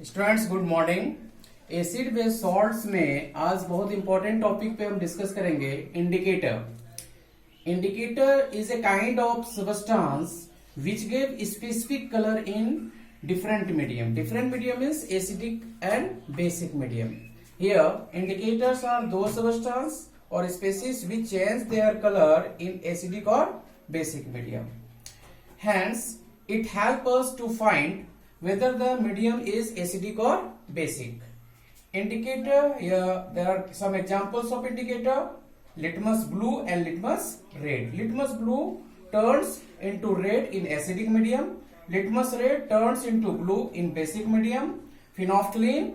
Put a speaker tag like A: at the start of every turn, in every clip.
A: Students good morning. Acid based salts में आज बहुत इंपॉर्टेंट टॉपिक पे हम डिस्कस करेंगे indicator. Indicator is a kind of substance which give specific colour in different medium. Different medium is acidic and basic medium. Here indicators are those substances or species which change their color in acidic or basic medium. Hence it helps us to find whether the medium is acidic or basic. Indicator, here there are some examples of indicator: litmus blue and litmus red. Litmus blue turns into red in acidic medium. Litmus red turns into blue in basic medium. Phenolphthalein,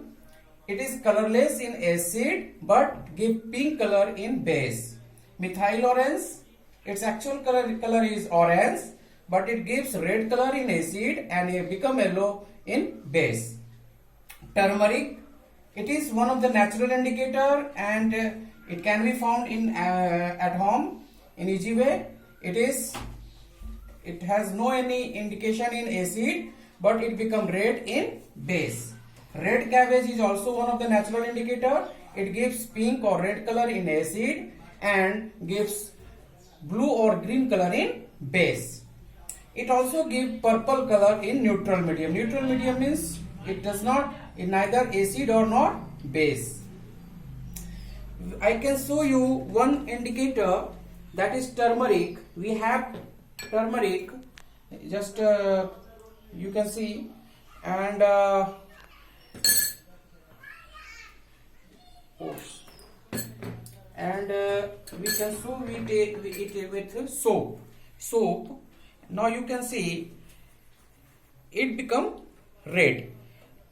A: it is colorless in acid but give pink color in base. Methyl orange, its actual color is orange but it gives red color in acid and it become yellow in base. Turmeric, it is one of the natural indicator and it can be found in at home in easy way. It has no any indication in acid but it become red in base. Red cabbage is also one of the natural indicator. It gives pink or red color in acid and gives blue or green color in base. It also gives purple color in neutral medium. Neutral medium means it does not in neither acid or not base. I can show you one indicator, that is turmeric. We have turmeric, just you can see, and we can show it with soap. Now you can see it become red.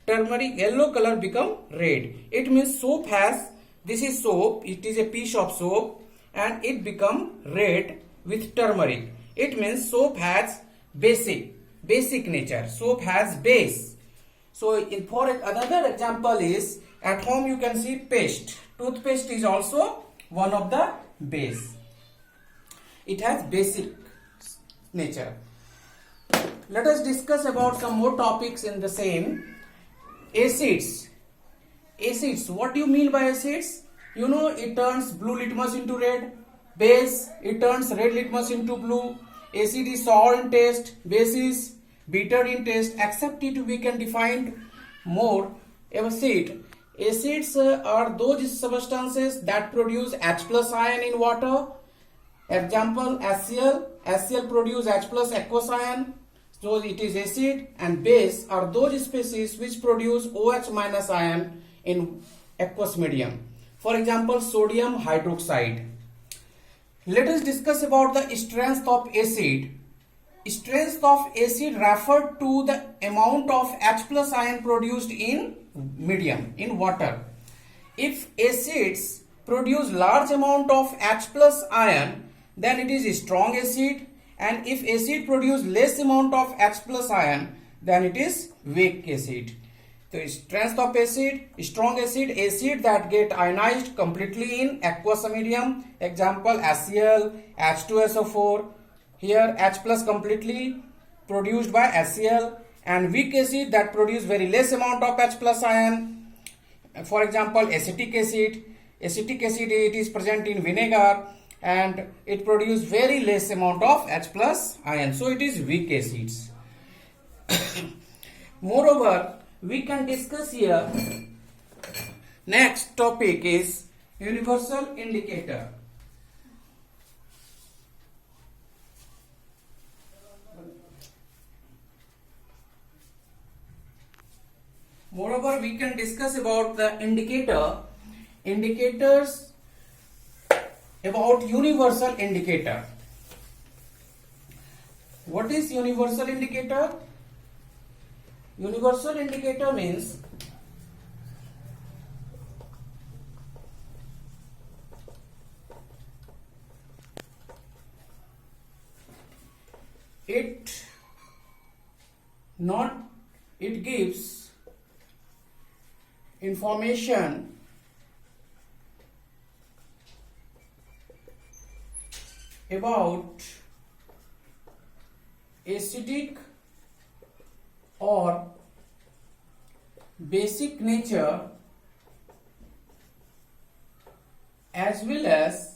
A: Turmeric yellow color become red. It means soap has, this is soap, it is a piece of soap and it become red with turmeric. It means soap has basic nature. Soap has base. So for another example is at home you can see paste. Toothpaste is also one of the base. It has basic nature. Let us discuss about some more topics in the same. Acids. Acids. What do you mean by acids? You know, it turns blue litmus into red. Base, it turns red litmus into blue. Acid is sour in taste, base is bitter in taste. Except it we can define more. Acids are those substances that produce H plus ion in water. Example, HCl. HCl produce H plus aqueous ion, so it is acid. And base are those species which produce OH minus ion in aqueous medium. For example, sodium hydroxide. Let us discuss about the strength of acid. Strength of acid referred to the amount of H plus ion produced in medium, in water. If acids produce large amount of H plus ion, then it is a strong acid, and if acid produce less amount of H plus ion, then it is weak acid. So strength of acid: strong acid, acid that get ionized completely in aqueous medium. Example, HCl, H2SO4. Here H plus completely produced by HCl, and weak acid that produce very less amount of H plus ion. For example, acetic acid. Acetic acid, it is present in vinegar and it produce very less amount of H plus ion. So it is weak acids. Moreover, we can discuss here, next topic is universal indicator. Moreover, we can discuss about the indicators about universal indicator. What is universal indicator? Universal indicator means it gives information about acidic or basic nature as well as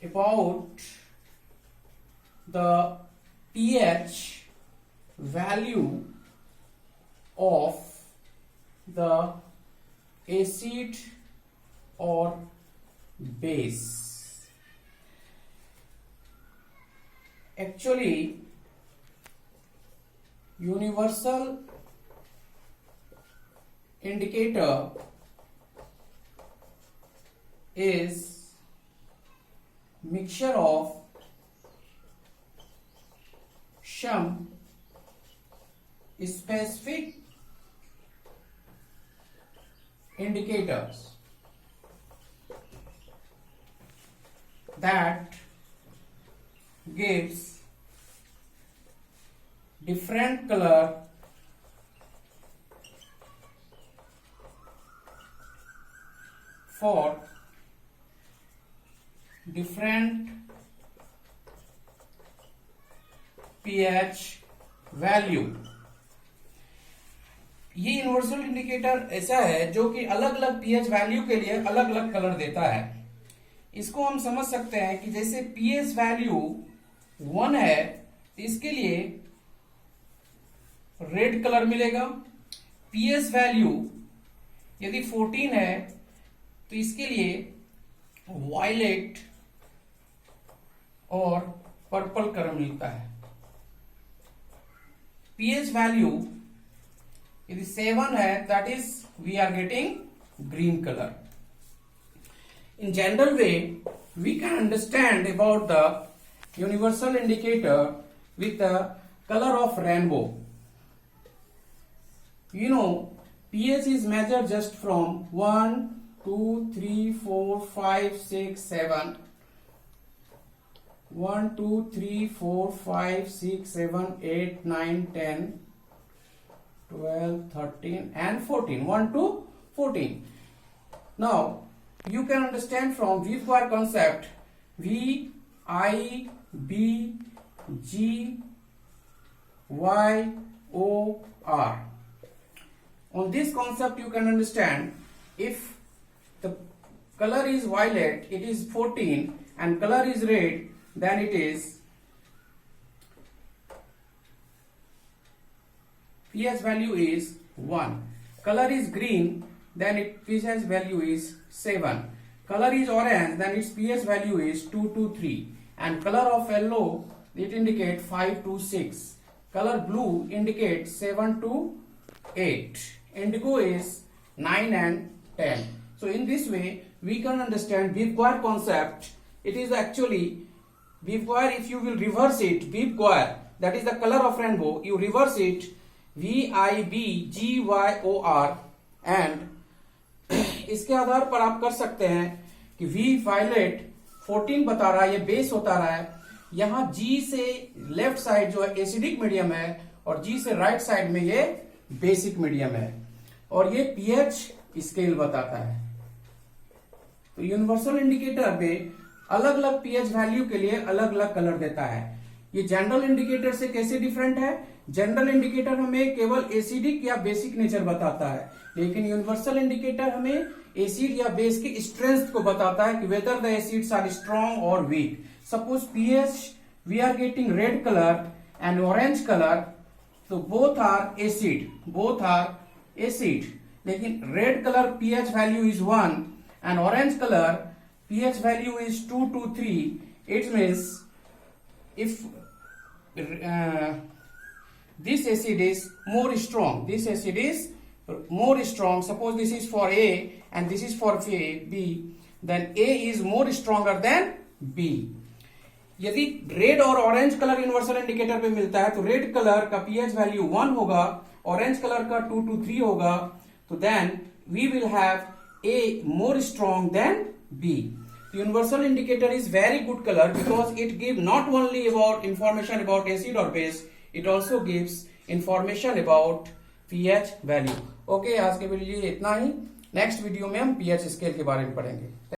A: about the pH value of the acid or base. Actually, universal indicator is mixture of some specific indicators that gives different color for different pH value. ये universal indicator ऐसा है जो कि अलग अलग pH value के लिए अलग अलग कलर देता है। इसको हम समझ सकते हैं कि जैसे पीएच वैल्यू 1 है तो इसके लिए रेड कलर मिलेगा। पीएच वैल्यू यदि 14 है तो इसके लिए वायलेट और पर्पल कलर मिलता है। pH value यदि 7 है that is we are getting green color. In general way we can understand about the universal indicator with the color of rainbow. You know pH is measured just from 1 2 3 4 5 6 7 1 2 3 4 5 6 7 8 9 10 12 13 and 14 1 to 14. Now you can understand from V-square concept V I B G Y O R. On this concept you can understand if the color is violet it is 14 and color is red then it is pH value is 1. Color is green then its pH value is 7. Color is orange then its pH value is 2 to 3 and color of yellow it indicates 5 to 6. Color blue indicates 7 to 8. Indigo is 9 and 10. So in this way we can understand V-square concept. It is actually V-square, if you will reverse it, V-square, that is the color of rainbow, you reverse it, VIBGYOR and इसके आधार पर आप कर सकते हैं कि V violet 14 बता रहा है, ये बेस होता रहा है। यहाँ G से लेफ्ट साइड जो है एसिडिक मीडियम है और G से राइट साइड में ये बेसिक मीडियम है और ये pH स्केल बताता है। तो यूनिवर्सल इंडिकेटर में अलग अलग पीएच वैल्यू के लिए अलग अलग कलर देता है। ये जनरल इंडिकेटर से कैसे डिफरेंट है? जनरल इंडिकेटर हमें केवल एसिडिक या बेसिक नेचर बताता है, लेकिन यूनिवर्सल इंडिकेटर हमें एसिड या बेस की स्ट्रेंथ को बताता है कि whether the acids are strong और weak. Suppose pH we are getting red colour and orange colour, तो बोथ आर एसिड, लेकिन red colour pH value is 1 and orange color pH value is 2 to 3. It means if this acid is more strong, suppose this is for A and this is for B, then A is more stronger than B. यदि red और orange colour universal indicator पे मिलता है तो red colour का pH value 1 होगा, orange colour का 2 to 3 होगा, तो then we will have A more strong than B. Universal indicator is very good color because it gives not only about information about acid or base, it also gives information about pH value. Okay, आज के video इतना ही। Next video में हम pH scale के बारे में पढ़ेंगे।